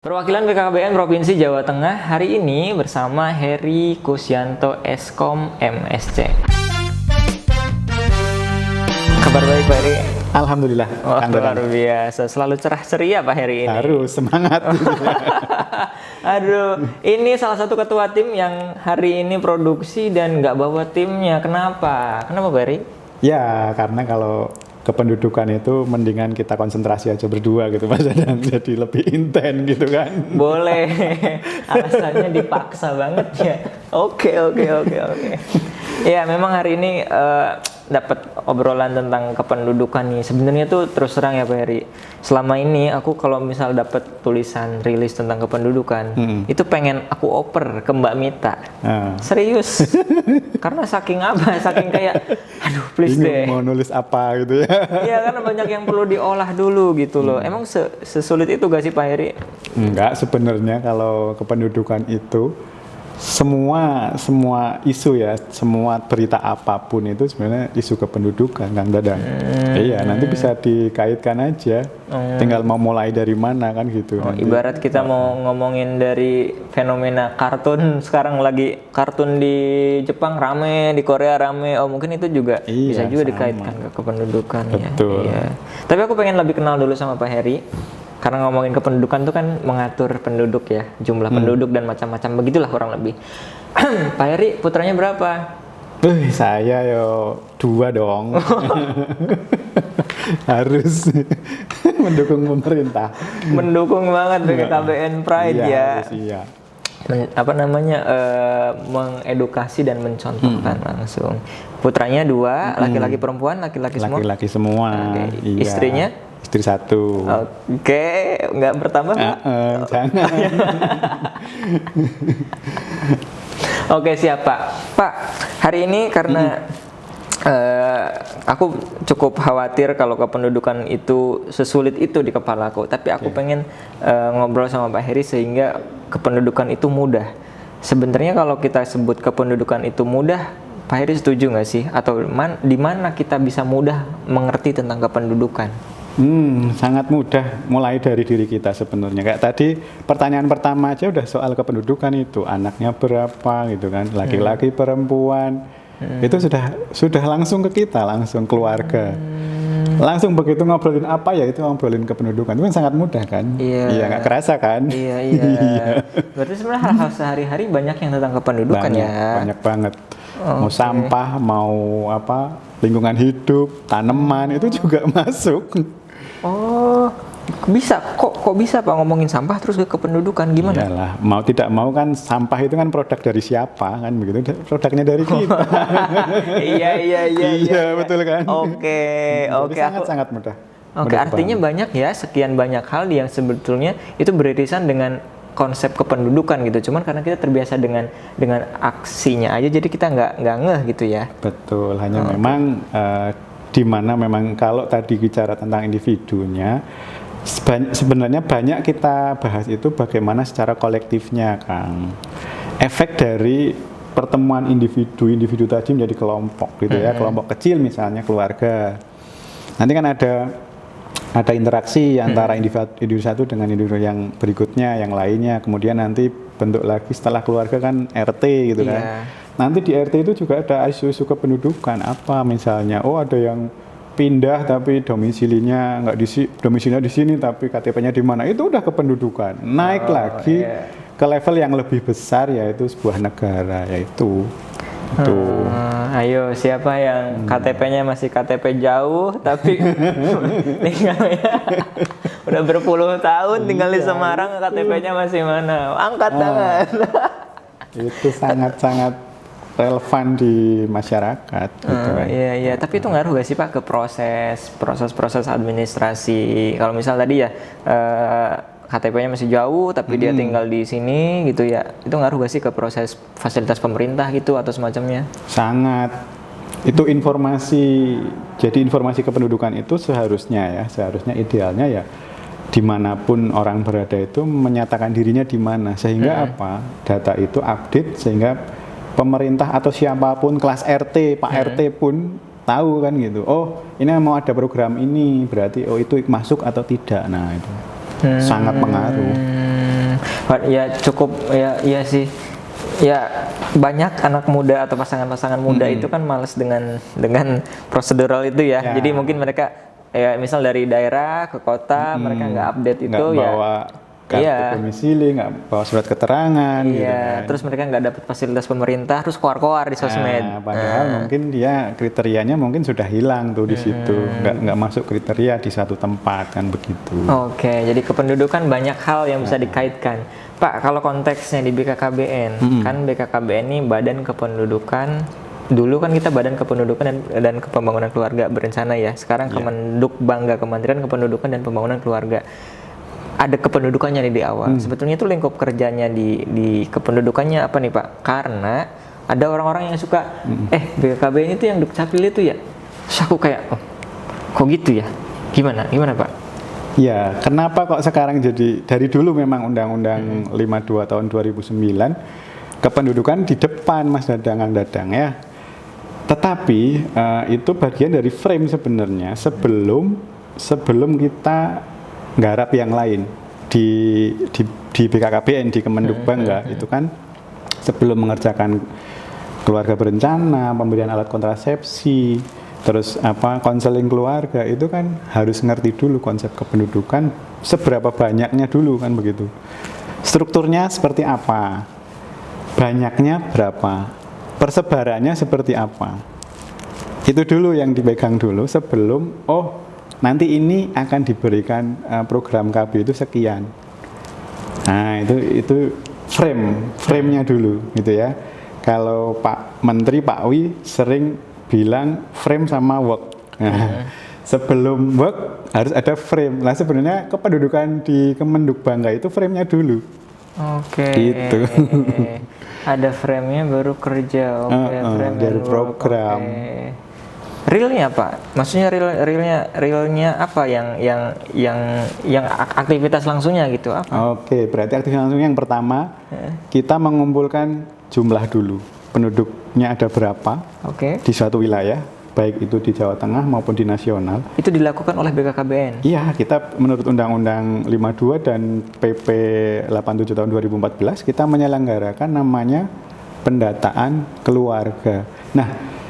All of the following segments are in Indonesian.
Perwakilan BKKBN Provinsi Jawa Tengah hari ini bersama Heri Kusyanto Eskom MSc. Kabar baik Pak Heri? Alhamdulillah. Wah, luar biasa. Selalu cerah ceria Pak Heri ini. Harus semangat. Aduh, ini salah satu ketua tim yang hari ini produksi dan nggak bawa timnya. Kenapa? Kenapa Pak Heri? Ya, karena kalau kependudukan itu mendingan kita konsentrasi aja berdua gitu Mas Adam, jadi lebih intens gitu kan. Boleh. Alasannya dipaksa banget ya. Oke. Ya, memang hari ini dapat obrolan tentang kependudukan nih. Sebenarnya tuh terus terang ya Pak Heri. Selama ini aku kalau misal dapat tulisan rilis tentang kependudukan, itu pengen aku oper ke Mbak Mita. Serius. Karena saking kayak aduh please deh. Mau nulis apa gitu ya. Iya, karena banyak yang perlu diolah dulu gitu loh. Emang sesulit itu gak sih Pak Heri? Enggak, sebenarnya kalau kependudukan itu semua isu ya, semua berita apapun itu sebenarnya isu kependudukan Kang Dadang. Iya, nanti bisa dikaitkan aja. Tinggal mau mulai dari mana kan gitu. Ibarat kita mau ngomongin dari fenomena kartun, sekarang lagi kartun di Jepang rame, di Korea rame. Oh, mungkin itu juga bisa juga dikaitkan ke kependudukan. Betul. Ya. Tapi aku pengen lebih kenal dulu sama Pak Heri. Karena ngomongin kependudukan itu kan mengatur penduduk ya, jumlah penduduk dan macam-macam begitulah kurang lebih. Pak Heri, putranya berapa? Saya yo 2 dong. Harus mendukung pemerintah. Mendukung banget BKKBN Pride ya. Iya. Mengedukasi dan mencontohkan langsung. Putranya 2, laki-laki perempuan, laki-laki semua. Laki-laki semua. Okay. Iya. Istrinya? Istri 1. Oke, nggak bertambah? Jangan. Oke, siap Pak. Pak, hari ini karena aku cukup khawatir kalau kependudukan itu sesulit itu di kepalaku. Tapi aku pengen ngobrol sama Pak Heri sehingga kependudukan itu mudah. Sebenarnya kalau kita sebut kependudukan itu mudah, Pak Heri setuju nggak sih? Atau di mana kita bisa mudah mengerti tentang kependudukan? Sangat mudah mulai dari diri kita sebenarnya. Kayak tadi pertanyaan pertama aja udah soal kependudukan itu, anaknya berapa gitu kan, laki-laki perempuan. Itu sudah langsung ke kita, langsung keluarga. Langsung begitu ngobrolin apa ya itu ngobrolin kependudukan. Itu kan sangat mudah kan? Iya, nggak kerasa kan? Iya. Berarti sebenarnya hal-hal sehari-hari banyak yang tentang kependudukan ya. Banyak banget. Mau sampah, mau apa, lingkungan hidup, tanaman itu juga masuk. Oh, bisa kok bisa Pak ngomongin sampah terus ke kependudukan gimana? Iyalah, mau tidak mau kan sampah itu kan produk dari siapa kan begitu, produknya dari kita. Iya, betul kan? Oke, sangat mudah. Oke, artinya banyak ya, sekian banyak hal yang sebetulnya itu beririsan dengan konsep kependudukan gitu. Cuman karena kita terbiasa dengan aksinya aja, jadi kita nggak ngeh gitu ya. Betul, hanya memang di mana memang kalau tadi bicara tentang individunya, sebenarnya banyak kita bahas itu bagaimana secara kolektifnya, Kang. Efek dari pertemuan individu tadi menjadi kelompok gitu ya, kelompok kecil misalnya keluarga. Nanti kan ada interaksi antara individu satu dengan individu yang berikutnya, yang lainnya. Kemudian nanti bentuk lagi setelah keluarga kan RT gitu kan. Nanti di RT itu juga ada isu-isu kependudukan. Apa misalnya, ada yang pindah tapi domisilinya domisilinya di sini tapi KTP-nya di mana. Itu udah kependudukan. Naik lagi ke level yang lebih besar yaitu sebuah negara, yaitu ayo siapa yang KTP-nya masih KTP jauh tapi tinggalnya udah berpuluh tahun tinggal di Semarang, KTP-nya masih mana? Angkat tangan. Itu sangat relevan di masyarakat gitu kan. Iya, tapi itu ngaruh gak sih Pak ke proses administrasi? Kalau misal tadi ya KTP-nya masih jauh tapi dia tinggal di sini gitu ya, itu ngaruh gak sih ke proses fasilitas pemerintah gitu atau semacamnya? Sangat. Itu jadi informasi kependudukan itu seharusnya idealnya ya dimanapun orang berada itu menyatakan dirinya di mana, sehingga data itu update sehingga pemerintah atau siapapun kelas RT, Pak RT pun tahu kan gitu. Oh, ini mau ada program ini, berarti itu masuk atau tidak. Nah, itu sangat pengaruh. Ya cukup ya iya sih. Ya banyak anak muda atau pasangan-pasangan muda itu kan males dengan prosedural itu ya. Ya. Jadi mungkin mereka ya misal dari daerah ke kota mereka nggak update itu nggak ya. bawa kartu Iya. domisili, nggak bawa surat keterangan gitu Iya, kan. terus mereka nggak dapat fasilitas pemerintah, terus koar-koar di sosmed. Nah, padahal mungkin dia kriterianya mungkin sudah hilang tuh di situ, nggak masuk kriteria di satu tempat kan begitu. Oke, jadi kependudukan banyak hal yang bisa dikaitkan. Pak, kalau konteksnya di BKKBN, kan BKKBN ini Badan Kependudukan. Dulu kan kita Badan Kependudukan dan Pembangunan Keluarga Berencana ya. Sekarang Kemendukbangga, Kementerian Kependudukan dan Pembangunan Keluarga. Ada kependudukannya nih di awal. Sebetulnya itu lingkup kerjanya di kependudukannya apa nih Pak? Karena ada orang-orang yang suka, BKKBN itu yang Dukcapil itu ya. Terus aku kayak, oh, kok gitu ya? Gimana Pak? Ya, kenapa kok sekarang jadi dari dulu memang Undang-Undang 52 tahun 2009 kependudukan di depan Mas Dadang ya. Tetapi itu bagian dari frame sebenarnya sebelum kita nggarap yang lain di BKKBN di Kemendukbangga itu kan sebelum mengerjakan keluarga berencana, pemberian alat kontrasepsi, terus konseling keluarga itu kan harus ngerti dulu konsep kependudukan seberapa banyaknya dulu kan begitu. Strukturnya seperti apa? Banyaknya berapa? Persebarannya seperti apa? Itu dulu yang dipegang dulu sebelum nanti ini akan diberikan program KB itu sekian. Nah, itu frame-nya dulu gitu ya. Kalau Pak Menteri Pak Wi sering bilang frame sama work. Nah, sebelum work harus ada frame. Nah, sebenarnya kependudukan di Kemendukbangga itu frame-nya dulu. Oke. Gitu. Ada frame-nya baru kerja. Oke, frame dari program. Okay. Realnya Pak, maksudnya realnya apa yang aktivitas langsungnya gitu apa? Oke, berarti aktivitas langsungnya yang pertama kita mengumpulkan jumlah dulu penduduknya ada berapa di suatu wilayah, baik itu di Jawa Tengah maupun di nasional. Itu dilakukan oleh BKKBN? Iya, kita menurut Undang-Undang 52 dan PP 87 tahun 2014 kita menyelenggarakan namanya pendataan keluarga. Nah,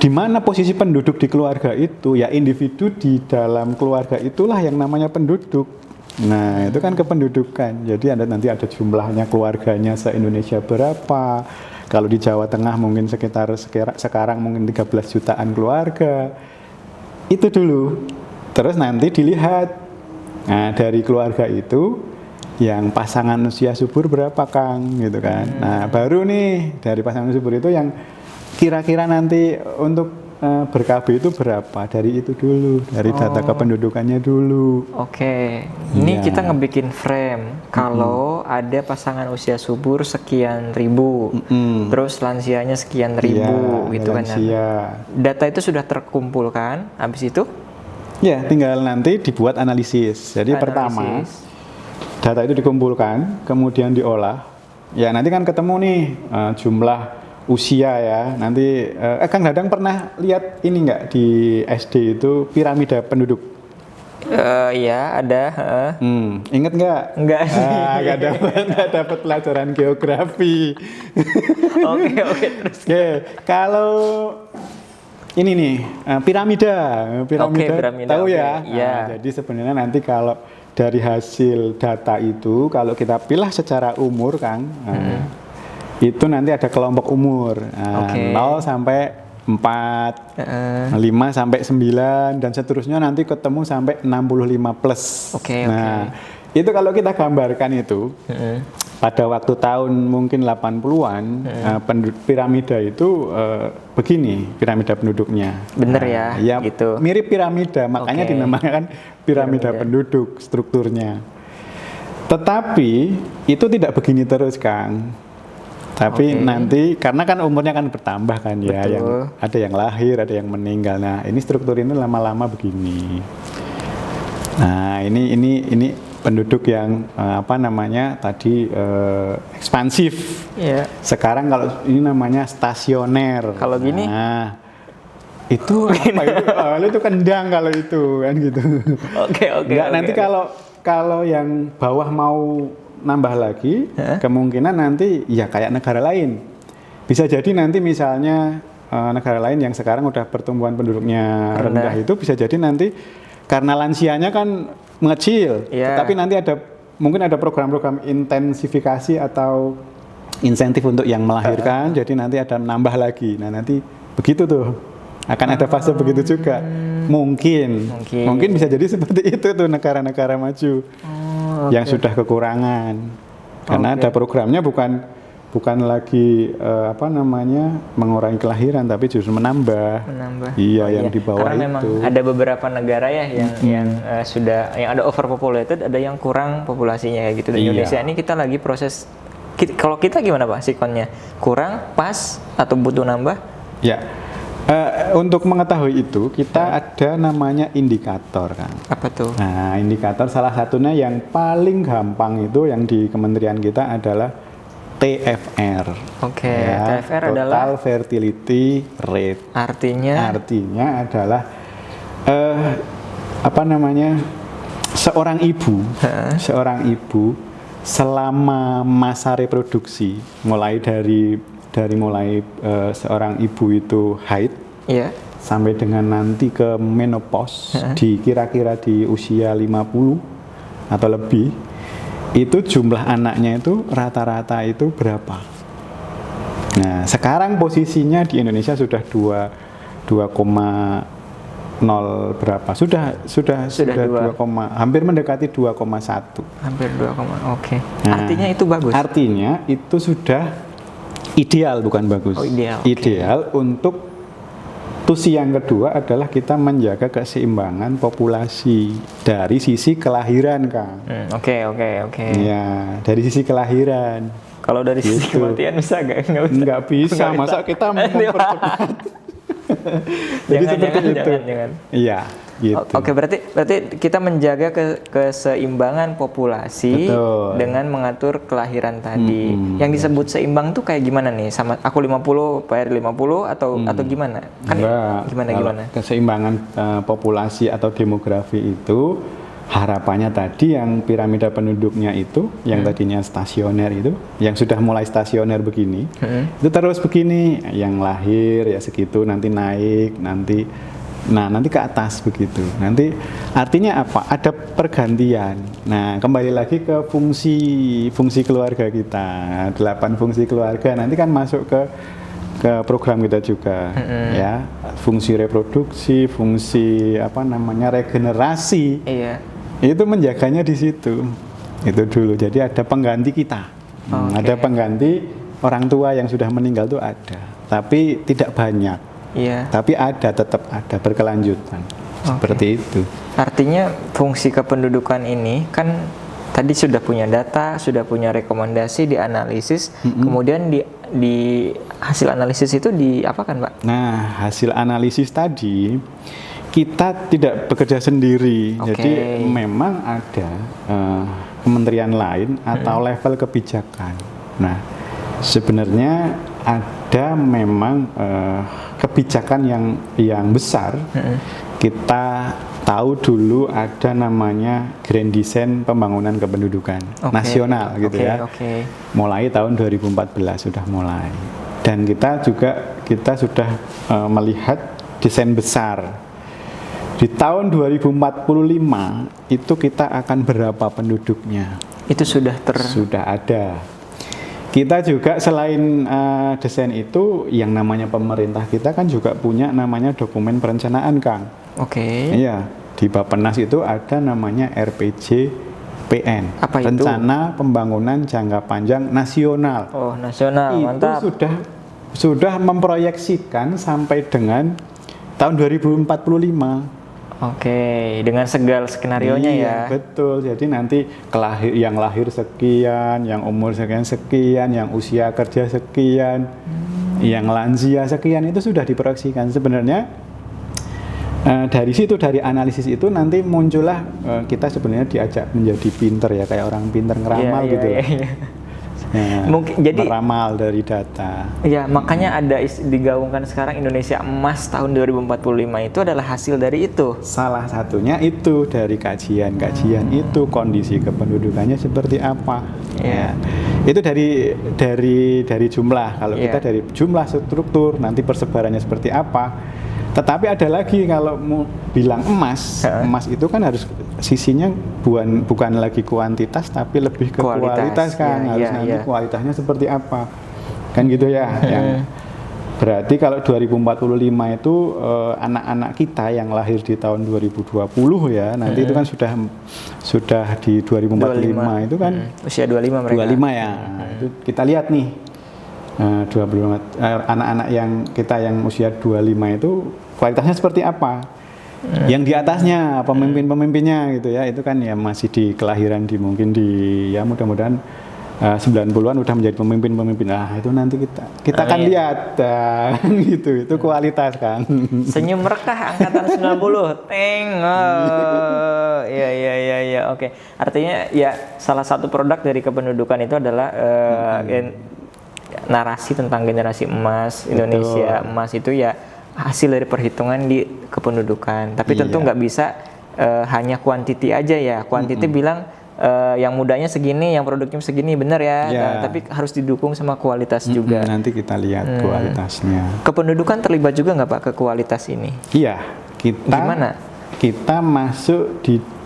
di mana posisi penduduk di keluarga itu? Ya individu di dalam keluarga itulah yang namanya penduduk. Nah, itu kan kependudukan. Jadi nanti ada jumlahnya keluarganya se-Indonesia berapa. Kalau di Jawa Tengah mungkin sekarang mungkin 13 jutaan keluarga. Itu dulu. Terus nanti dilihat. Nah, dari keluarga itu yang pasangan usia subur berapa Kang gitu kan. Nah, baru nih dari pasangan subur itu yang kira-kira nanti untuk ber-KB itu berapa? Dari itu dulu, dari data kependudukannya dulu. Oke, ini kita ngebikin frame. Kalau ada pasangan usia subur sekian ribu, terus lansianya sekian ribu, gitu lansia. Kan? Data itu sudah terkumpulkan, habis itu? Ya, tinggal nanti dibuat analisis. Jadi pertama, data itu dikumpulkan, kemudian diolah. Ya, nanti kan ketemu nih jumlah usia ya. Nanti Kang Dadang pernah lihat ini nggak di SD itu piramida penduduk? Iya ada. Ingat nggak? Enggak sih. Nggak dapat pelajaran geografi. Oke terus. Kalau ini nih piramida tahu ya? Iya. Jadi sebenarnya nanti kalau dari hasil data itu kalau kita pilih secara umur Kang. Itu nanti ada kelompok umur 0 sampai 4, 5 sampai 9 dan seterusnya nanti ketemu sampai 65 plus. Nah, itu kalau kita gambarkan itu pada waktu tahun mungkin 80-an piramida itu begini piramida penduduknya. Bener ya gitu. Mirip piramida, makanya dinamakan piramida penduduk strukturnya. Tetapi itu tidak begini terus Kang. Tapi nanti karena kan umurnya kan bertambah kan ya, yang ada yang lahir, ada yang meninggal. Nah, ini struktur ini lama-lama begini. Nah, ini penduduk yang tadi ekspansif. Yeah. Sekarang kalau ini namanya stasioner. Kalau gini? Nah, itu itu kendang kalau itu kan gitu. Oke. Nanti kalau yang bawah mau nambah lagi, kemungkinan nanti ya kayak negara lain. Bisa jadi nanti misalnya negara lain yang sekarang udah pertumbuhan penduduknya rendah itu bisa jadi nanti karena lansianya kan mengecil, tetapi nanti mungkin ada program-program intensifikasi atau insentif untuk yang melahirkan, jadi nanti ada nambah lagi. Nah nanti begitu tuh, akan ada fase begitu juga. Mungkin bisa jadi seperti itu tuh negara-negara maju yang sudah kekurangan, karena ada programnya bukan lagi mengurangi kelahiran, tapi justru menambah. Iya, yang di bawah karena itu. memang ada beberapa negara ya yang ada overpopulated, ada yang kurang populasinya kayak gitu. Di Indonesia ini kita lagi proses. Kalau kita gimana Pak sikonnya? Kurang, pas, atau butuh nambah? Ya, untuk mengetahui itu kita ada namanya indikator kan. Apa tuh? Nah, indikator salah satunya yang paling gampang itu yang di kementerian kita adalah TFR. TFR adalah Total Fertility Rate. Artinya adalah seorang ibu selama masa reproduksi, mulai dari seorang ibu itu haid sampai dengan nanti ke menopause, kira-kira di usia 50 atau lebih, itu jumlah anaknya itu rata-rata itu berapa. Nah, sekarang posisinya di Indonesia sudah 2,0 berapa? Sudah 2, hampir mendekati 2,1. Hampir 2, oke. Nah, artinya itu bagus. Artinya itu sudah ideal, bukan bagus. Ideal untuk tusi yang kedua adalah kita menjaga keseimbangan populasi dari sisi kelahiran, Kang. Oke. Ya, dari sisi kelahiran. Kalau dari sisi kematian bisa nggak bisa. Masa kita mempercepat? Jadi seperti itu. Jangan. Iya, gitu. Oke, berarti kita menjaga keseimbangan populasi. Betul. Dengan mengatur kelahiran tadi. Yang disebut seimbang tuh kayak gimana nih? Sama aku 50, Pak Heri 50 atau gimana? Kan gimana? Keseimbangan populasi atau demografi itu harapannya tadi yang piramida penduduknya itu yang tadinya stasioner itu, yang sudah mulai stasioner begini, itu terus begini, yang lahir ya segitu, nanti naik, nanti ke atas begitu. Nanti artinya apa? Ada pergantian. Nah, kembali lagi ke fungsi keluarga kita. 8 fungsi keluarga nanti kan masuk ke program kita juga, ya, fungsi reproduksi, fungsi regenerasi. Iya. Itu menjaganya di situ. Itu dulu. Jadi ada pengganti kita. Ada pengganti orang tua yang sudah meninggal itu ada, tapi tidak banyak. Iya. Tapi tetap ada berkelanjutan. Seperti itu. Artinya fungsi kependudukan ini kan tadi sudah punya data, sudah punya rekomendasi, dianalisis, kemudian di hasil analisis itu diapakan, Pak? Nah, hasil analisis tadi kita tidak bekerja sendiri, jadi memang ada kementerian lain atau level kebijakan. Nah, sebenarnya ada memang kebijakan yang besar. Kita tahu dulu ada namanya Grand Design Pembangunan Kependudukan Nasional gitu ya. Mulai tahun 2014 sudah mulai. Dan kita sudah melihat desain besar. Di tahun 2045 itu kita akan berapa penduduknya? Itu sudah ada. Kita juga selain desain itu, yang namanya pemerintah kita kan juga punya namanya dokumen perencanaan, Kang. Iya, di Bappenas itu ada namanya RPJPN. Apa itu? Rencana Pembangunan Jangka Panjang Nasional. Oh, nasional, mantap. Itu sudah memproyeksikan sampai dengan tahun 2045. Dengan segala skenarionya ya. Betul. Jadi nanti yang lahir sekian, yang umur sekian, yang usia kerja sekian, yang lansia sekian, itu sudah diproyeksikan. Sebenarnya dari situ, dari analisis itu nanti muncullah kita sebenarnya diajak menjadi pinter ya, kayak orang pinter ngeramal gitu. Mungkin jadi meramal dari data. ya makanya ada digaungkan sekarang Indonesia Emas tahun 2045 itu adalah hasil dari itu. Salah satunya itu dari kajian-kajian itu kondisi kependudukannya seperti apa. Iya. Itu dari jumlah. Kalau kita dari jumlah struktur, nanti persebarannya seperti apa. Tetapi ada lagi kalau mau bilang emas itu kan harus sisinya bukan lagi kuantitas tapi lebih ke kualitas kan. Harus nanti kualitasnya seperti apa. Kan gitu ya. Yang berarti kalau 2045 itu anak-anak kita yang lahir di tahun 2020 ya, nanti itu kan sudah di 2045 itu kan usia 25 mereka. 25 ya. Nah, itu kita lihat nih. 25 anak-anak yang usia 25 itu kualitasnya seperti apa? Yang di atasnya pemimpin-pemimpinnya gitu ya, itu kan ya masih di kelahiran mungkin ya mudah-mudahan 90-an udah menjadi pemimpin-pemimpin. Nah, itu nanti kita akan lihat gitu. Itu kualitas kan. Senyum rekah angkatan 90. Iya. Oke. Artinya ya salah satu produk dari kependudukan itu adalah narasi tentang generasi emas Indonesia. Betul. Emas itu ya hasil dari perhitungan di kependudukan. Tapi tentu nggak bisa hanya kuantiti aja ya. Kuantiti bilang yang mudanya segini, yang produknya segini, benar ya. Nah, tapi harus didukung sama kualitas juga. Nanti kita lihat kualitasnya. Kependudukan terlibat juga nggak Pak ke kualitas ini? Iya. Gimana? Kita masuk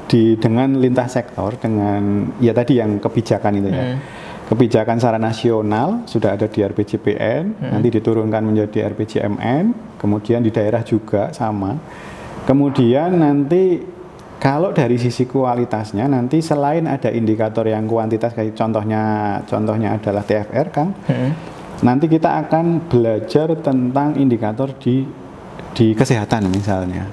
dengan lintas sektor dengan ya tadi yang kebijakan itu ya. Kebijakan secara nasional sudah ada di RPJPN, nanti diturunkan menjadi RPJMN, kemudian di daerah juga sama. Kemudian nanti kalau dari sisi kualitasnya nanti selain ada indikator yang kuantitas kayak contohnya adalah TFR Kang. Nanti kita akan belajar tentang indikator di kesehatan misalnya.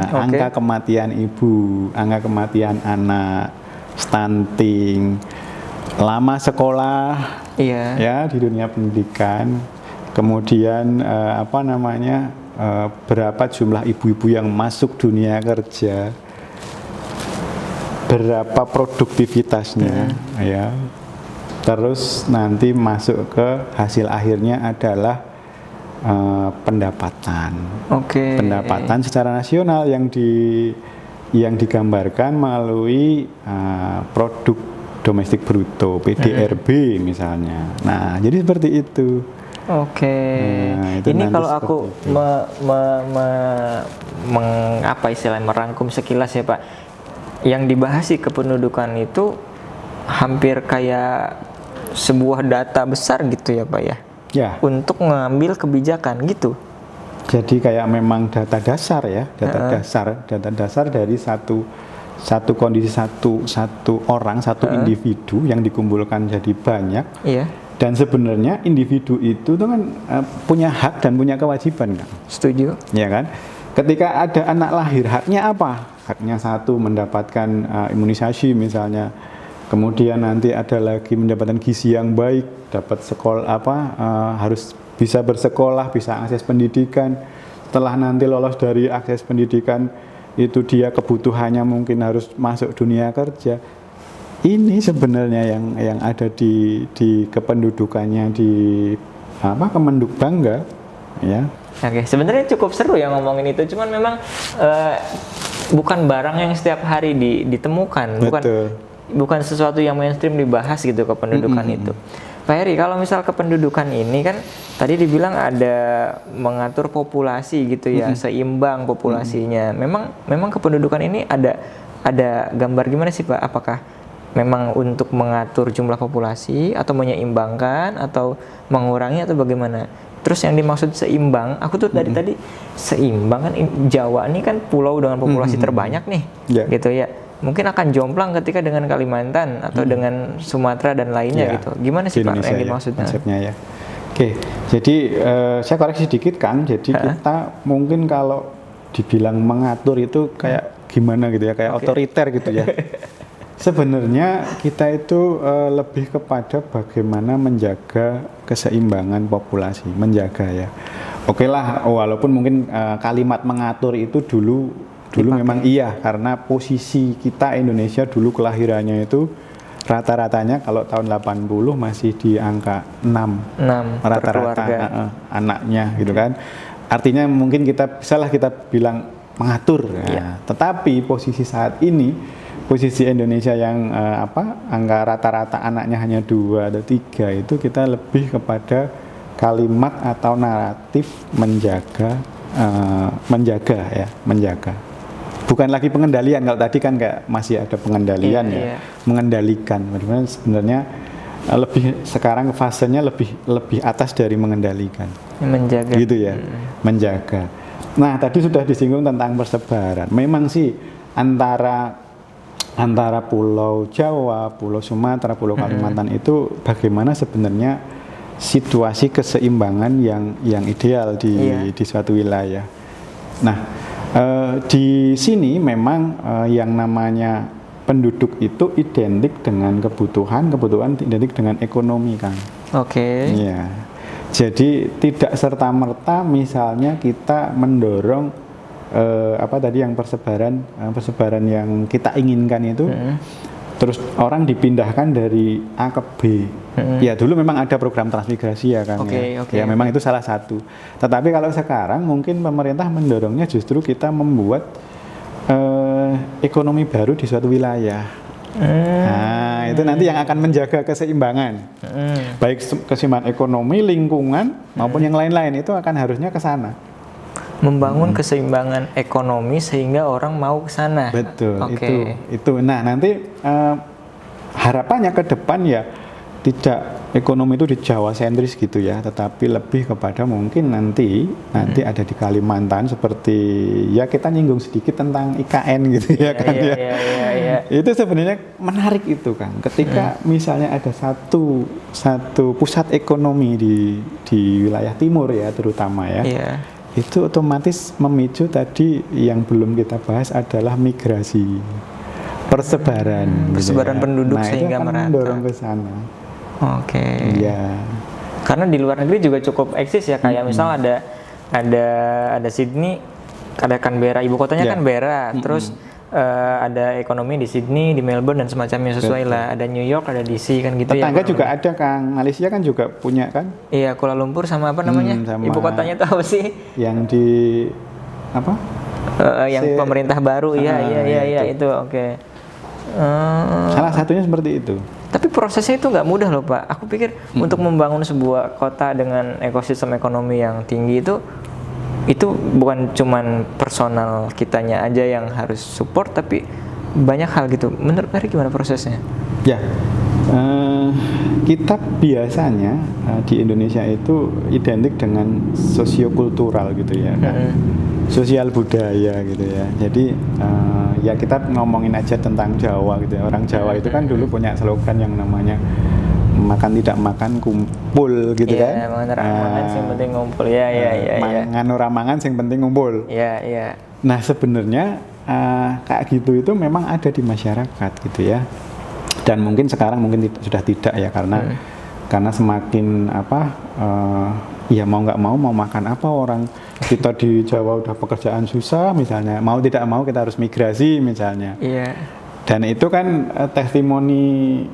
Angka kematian ibu, angka kematian anak, stunting, lama sekolah ya di dunia pendidikan, kemudian berapa jumlah ibu-ibu yang masuk dunia kerja, berapa produktivitasnya ya, terus nanti masuk ke hasil akhirnya adalah pendapatan secara nasional yang digambarkan melalui produk domestik bruto PDRB misalnya. Nah, jadi seperti itu. Nah, ini kalau aku merangkum sekilas ya Pak, yang dibahas di kependudukan itu hampir kayak sebuah data besar gitu ya Pak ya? Ya. Untuk mengambil kebijakan gitu. Jadi kayak memang data dasar ya, data dasar dari satu kondisi satu orang, satu individu yang dikumpulkan jadi banyak. Iya. Dan sebenarnya individu itu tuh kan punya hak dan punya kewajiban kan. Setuju. Ya kan? Ketika ada anak lahir, haknya apa? Haknya satu mendapatkan imunisasi misalnya. Kemudian nanti ada lagi mendapatkan gizi yang baik, dapat sekolah harus bisa bersekolah, bisa akses pendidikan. Setelah nanti lolos dari akses pendidikan itu dia kebutuhannya mungkin harus masuk dunia kerja. Ini sebenarnya yang ada di kependudukannya di Kemenduk Bangga ya. Oke, sebenarnya cukup seru ya ngomongin itu. Cuman memang bukan barang yang setiap hari ditemukan, bukan sesuatu yang mainstream dibahas gitu kependudukan itu. Pak Heri, kalau misal kependudukan ini kan tadi dibilang ada mengatur populasi gitu ya, seimbang populasinya. Memang kependudukan ini ada gambar gimana sih Pak? Apakah memang untuk mengatur jumlah populasi atau menyeimbangkan atau mengurangi atau bagaimana? Terus yang dimaksud seimbang, aku tuh dari tadi seimbang kan Jawa ini kan pulau dengan populasi terbanyak nih, gitu ya. Mungkin akan jomplang ketika dengan Kalimantan atau dengan Sumatera dan lainnya gitu. Gimana sih Pak yang dimaksudnya? Konsepnya ya. Oke, jadi saya koreksi sedikit Kang. Jadi kita mungkin kalau dibilang mengatur itu kayak gimana gitu ya, kayak otoriter gitu ya. Sebenarnya kita itu lebih kepada bagaimana menjaga keseimbangan populasi, menjaga ya. Oke lah, walaupun mungkin kalimat mengatur itu dulu memang iya, karena posisi kita Indonesia dulu kelahirannya itu rata-ratanya kalau tahun 80 masih di angka 6 per rata-rata keluarga. anaknya gitu kan. Artinya mungkin salah kita bilang mengatur. Iya. Tetapi posisi saat ini, posisi Indonesia yang angka rata-rata anaknya hanya 2 atau 3, itu kita lebih kepada kalimat atau naratif menjaga. Bukan lagi pengendalian. Kalau tadi kan kayak masih ada pengendalian Iya. mengendalikan. Sebenarnya lebih sekarang fasenya lebih atas dari mengendalikan. Menjaga. Gitu ya, menjaga. Nah, tadi sudah disinggung tentang persebaran. Memang sih antara Pulau Jawa, Pulau Sumatera, Pulau Kalimantan itu bagaimana sebenarnya situasi keseimbangan yang ideal di suatu wilayah. Nah, di sini memang yang namanya penduduk itu identik dengan kebutuhan identik dengan ekonomi, Kang. Oke. Iya. Jadi tidak serta-merta misalnya kita mendorong yang persebaran yang kita inginkan itu, terus orang dipindahkan dari A ke B. Ya dulu memang ada program transmigrasi ya, Kang. Ya memang itu salah satu. Tetapi kalau sekarang mungkin pemerintah mendorongnya justru kita membuat ekonomi baru di suatu wilayah. Nah, itu nanti yang akan menjaga keseimbangan. Baik keseimbangan ekonomi, lingkungan maupun yang lain-lain itu akan harusnya ke sana. Membangun keseimbangan ekonomi sehingga orang mau ke sana. Betul, itu. Nah, nanti harapannya ke depan ya tidak ekonomi itu di Jawa sentris gitu ya, tetapi lebih kepada mungkin nanti ada di Kalimantan, seperti ya kita nyinggung sedikit tentang IKN gitu ya kan ya. Itu sebenarnya menarik itu, Kang. Ketika misalnya ada satu pusat ekonomi di wilayah timur ya terutama ya. Itu otomatis memicu tadi yang belum kita bahas adalah migrasi, persebaran penduduk, nah, sehingga itu akan merata. mendorong ke sana. Iya. Karena di luar negeri juga cukup eksis ya, kayak misal ada Sydney, ada Canberra, ibu kotanya Canberra, terus ada ekonomi di Sydney, di Melbourne dan semacamnya, sesuai lah. Ada New York, ada DC kan gitu. Tetangga juga ada, Kang. Malaysia kan juga punya kan? Iya, Kuala Lumpur sama apa namanya? Ibu kotanya itu apa sih? Yang di apa? Yang pemerintah baru, iya itu. Oke. Salah satunya seperti itu. Tapi prosesnya itu nggak mudah loh, Pak. Aku pikir untuk membangun sebuah kota dengan ekosistem ekonomi yang tinggi itu bukan cuman personal kitanya aja yang harus support, tapi banyak hal gitu. Menurut Ari gimana prosesnya? Ya, kita biasanya di Indonesia itu identik dengan sosiokultural gitu ya, kan? Sosial budaya gitu ya. Jadi ya kita ngomongin aja tentang Jawa gitu ya. Orang Jawa itu kan dulu punya slogan yang namanya makan tidak makan kumpul gitu kan. Iya, mangan ora mangan sing penting ngumpul. Iya. Mangan ora mangan sing penting ngumpul. Iya. Nah, sebenarnya kayak gitu itu memang ada di masyarakat gitu ya. Dan mungkin sekarang sudah tidak ya, karena semakin ya mau nggak mau makan apa, orang kita di Jawa udah pekerjaan susah misalnya, mau tidak mau kita harus migrasi misalnya. Iya. Dan itu kan testimoni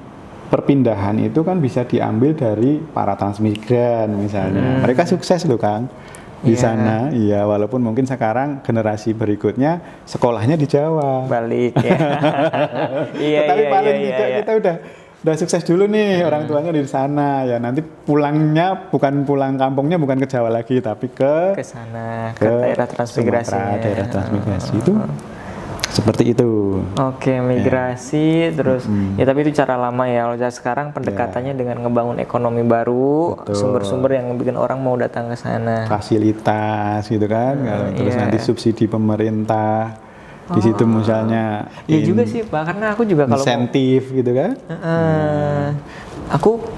perpindahan itu kan bisa diambil dari para transmigran misalnya. Mereka sukses loh, Kang, di sana. Iya, walaupun mungkin sekarang generasi berikutnya sekolahnya di Jawa. Balik ya. Tetapi paling tidak kita udah sukses dulu nih, orang tuanya di sana ya. Nanti pulangnya bukan pulang kampungnya bukan ke Jawa lagi, tapi ke sana, ke daerah transmigrasinya. Daerah transmigrasi itu seperti itu. Oke, migrasi terus ya, tapi itu cara lama ya. Kalau sekarang pendekatannya dengan ngebangun ekonomi baru, sumber-sumber yang bikin orang mau datang ke sana. Fasilitas gitu kan, terus nanti subsidi pemerintah. Di situ misalnya ya juga sih, Pak, karena aku juga kalau insentif gitu kan.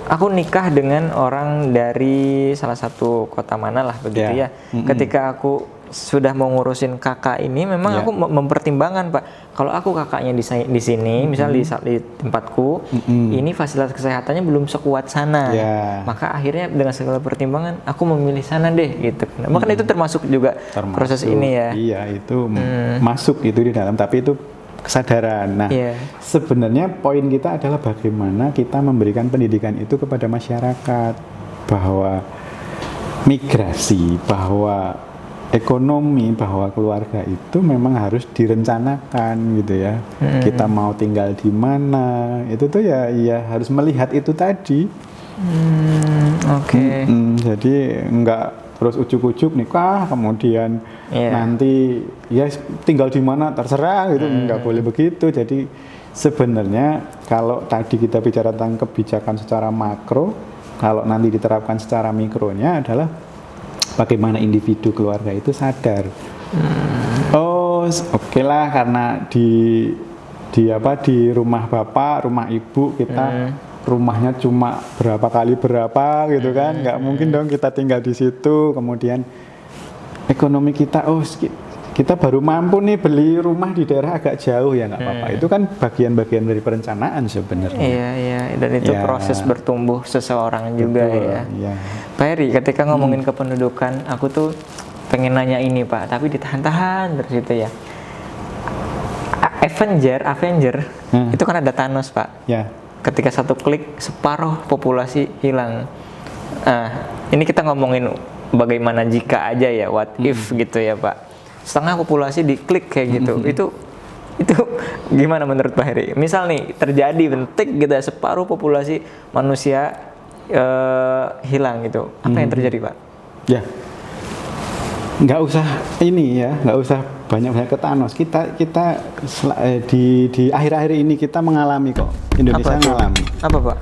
Aku nikah dengan orang dari salah satu kota mana lah begitu ya. Ketika aku sudah mau ngurusin kakak ini, memang aku mempertimbangkan, Pak, kalau aku kakaknya di sini, misal di tempatku, ini fasilitas kesehatannya belum sekuat sana, maka akhirnya dengan segala pertimbangan aku memilih sana deh gitu. Maka itu termasuk juga proses ini ya. Iya, itu masuk itu di dalam, tapi itu kesadaran. Nah, Iya. sebenarnya poin kita adalah bagaimana kita memberikan pendidikan itu kepada masyarakat, bahwa migrasi, bahwa ekonomi, bahwa keluarga itu memang harus direncanakan gitu ya. Kita mau tinggal di mana, itu tuh ya harus melihat itu tadi. Oke. Jadi enggak terus ujuk-ujuk nikah kemudian Iya. nanti ya tinggal di mana terserah gitu, enggak boleh begitu. Jadi sebenarnya kalau tadi kita bicara tentang kebijakan secara makro, kalau nanti diterapkan secara mikronya adalah bagaimana individu keluarga itu sadar. Oh, oke lah, karena di rumah bapak, rumah ibu kita rumahnya cuma berapa kali berapa gitu kan, nggak mungkin dong kita tinggal di situ. Kemudian ekonomi kita, kita baru mampu nih beli rumah di daerah agak jauh, ya nggak apa-apa. Itu kan bagian-bagian dari perencanaan sebenarnya. Iya, dan itu Ya. proses bertumbuh seseorang juga ya. Iya. Pak Heri, ketika ngomongin kependudukan, aku tuh pengen nanya ini Pak, tapi ditahan-tahan terus itu ya. Avenger, itu kan ada Thanos Pak. Ya. Ketika satu klik, separuh populasi hilang. Ini kita ngomongin bagaimana jika aja ya, what if gitu ya Pak. Setengah populasi diklik kayak gitu. Itu gimana menurut Pak Heri? Misal nih terjadi bentik gitu ya, separuh populasi manusia hilang gitu. Apa yang terjadi Pak? Ya, nggak usah banyak-banyak ke Thanos. Kita di akhir-akhir ini kita mengalami kok. Indonesia mengalami. Apa Pak?